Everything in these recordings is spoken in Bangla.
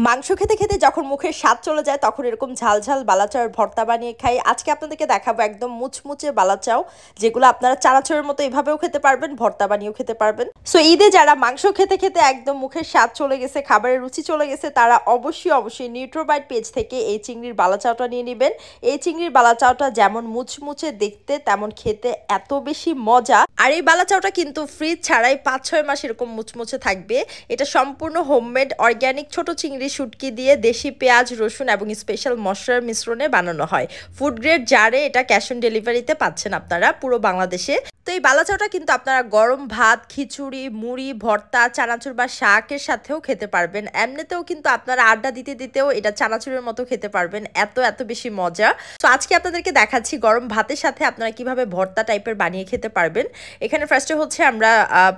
মাংস খেতে খেতে যখন মুখের স্বাদ চলে যায় তখন এরকম ঝাল ঝাল বালাচার ভর্তা বানিয়ে খাই। আজকে আপনাদেরকে দেখাবো একদম মুচমুচে বালাচাও, যেগুলো আপনারা চানাচুরের মতো এভাবেও খেতে পারবেন, ভর্তা বানিয়েও খেতে পারবেন। সো ঈদে যারা মাংস খেতে খেতে একদম মুখের স্বাদ চলে গেছে, খাবারের রুচি চলে গেছে, তারা অবশ্যই নিউট্রোবাইট পেজ থেকে এই চিংড়ির বালাচাওটা নিয়ে নেবেন। এই চিংড়ির বালাচাওটা যেমন মুচমুচে দেখতে তেমন খেতে এত বেশি মজা। আর এই বালাচাওটা কিন্তু ফ্রিজ ছাড়াই ৫-৬ মাস এরকম মুচমুচে থাকবে। এটা সম্পূর্ণ হোমমেড অর্গ্যানিক ছোট চিংড়ি শুটকি দিয়ে দেশি পেঁয়াজ, রসুন এবং স্পেশাল মশলার মিশ্রণে বানানো হয়। ফুড গ্রেড জারে এটা ক্যাশ অন ডেলিভারিতে পাচ্ছেন আপনারা পুরো বাংলাদেশে। তো এই বালাচাওটা কিন্তু আপনারা গরম ভাত, খিচুড়ি, মুড়ি, ভর্তা, চানাচুর বা শাকের সাথেও খেতে পারবেন। এমনিতেও কিন্তু আপনারা আড্ডা দিতে দিতেও এটা চানাচুরের মতো খেতে পারবেন, এত বেশি মজা। তো আজকে আপনাদেরকে দেখাচ্ছি গরম ভাতের সাথে আপনারা কিভাবে ভর্তা টাইপের বানিয়ে খেতে পারবেন। এখানে ফার্স্টে হচ্ছে আমরা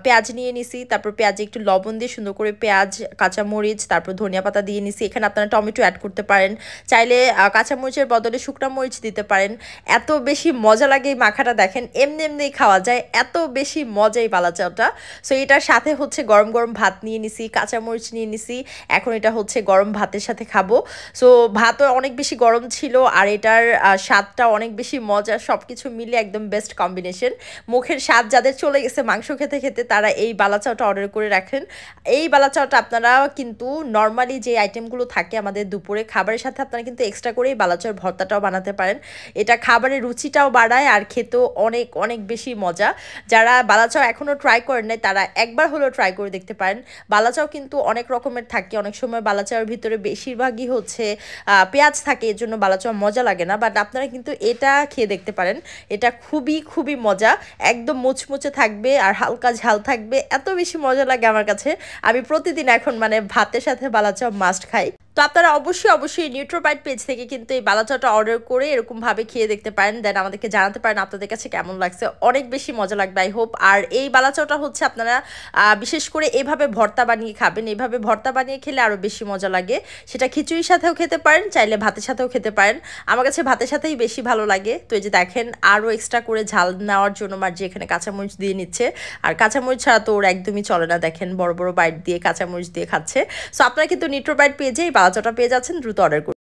পেঁয়াজ নিয়ে নিছি, তারপর পেঁয়াজে একটু লবণ দিয়ে সুন্দর করে পেঁয়াজ, কাঁচামরিচ, তারপর ধনিয়া পাতা দিয়ে নিছি। এখানে আপনারা টমেটো অ্যাড করতে পারেন, চাইলে কাঁচামরিচের বদলে শুকনা মরিচ দিতে পারেন। এত বেশি মজা লাগে এই মাখাটা, দেখেন এমনি খাওয়া যায়, এত বেশি মজা এই বালাচাওটা। সো এটার সাথে হচ্ছে গরম গরম ভাত নিয়ে নিছি, কাঁচামরিচ নিয়ে নিছি। এখন এটা হচ্ছে গরম ভাতের সাথে খাবো। সো ভাতও অনেক বেশি গরম ছিল আর এটার স্বাদটা অনেক বেশি মজা, সব কিছু মিলে একদম বেস্ট কম্বিনেশন। মুখের স্বাদ যাদের চলে গেছে মাংস খেতে খেতে তারা এই বালাচাওটা অর্ডার করে রাখেন। এই বালাচাওটা আপনারা কিন্তু নর্মালি যে আইটেমগুলো থাকে আমাদের দুপুরে খাবারের সাথে আপনারা কিন্তু এক্সট্রা করে এই বালাচাওর ভর্তাটাও বানাতে পারেন। এটা খাবারের রুচিটাও বাড়ায় আর খেতেও অনেক বেশি মজা। যারা বালাচাও এখনও ট্রাই করেন নাই তারা একবার হলেও ট্রাই করে দেখতে পারেন। বালাচাও কিন্তু অনেক রকমের থাকে, অনেক সময় বালাচাওর ভিতরে বেশিরভাগই হচ্ছে পেঁয়াজ থাকে, এর জন্য বালাচাও মজা লাগে না। বাট আপনারা কিন্তু এটা খেয়ে দেখতে পারেন, এটা খুবই মজা, একদম মুচমুচে থাকবে আর হালকা ঝাল থাকবে, এত বেশি মজা লাগে আমার কাছে। আমি প্রতিদিন এখন মানে ভাতের সাথে বালাচাও মাস্ট খাই। তো আপনারা অবশ্যই নিউট্রোবাইট পেজ থেকে কিন্তু এই বালাচাওটা অর্ডার করে এরকমভাবে খেয়ে দেখতে পারেন, দেন আমাদেরকে জানাতে পারেন আপনাদের কাছে কেমন লাগছে। অনেক বেশি মজা লাগবে আই হোপ। আর এই বালাচাওটা হচ্ছে আপনারা বিশেষ করে এইভাবে ভর্তা বানিয়ে খাবেন, এইভাবে ভর্তা বানিয়ে খেলে আরও বেশি মজা লাগে। সেটা খিচুড়ির সাথেও খেতে পারেন, চাইলে ভাতের সাথেও খেতে পারেন। আমার কাছে ভাতের সাথেই বেশি ভালো লাগে। তো এই যে দেখেন আরও এক্সট্রা করে ঝাল নেওয়ার জন্য মার্জি এখানে কাঁচামরিচ দিয়ে নিচ্ছে। আর কাঁচামরিচ ছাড়া তো ওর একদমই চলে না, দেখেন বড় বাইট দিয়ে কাঁচামরিচ দিয়ে খাচ্ছে। সো আপনারা কিন্তু নিউট্রোবাইট পেজে এই বালাচাওটা পেয়ে যাচ্ছেন, দ্রুত অর্ডার করুন।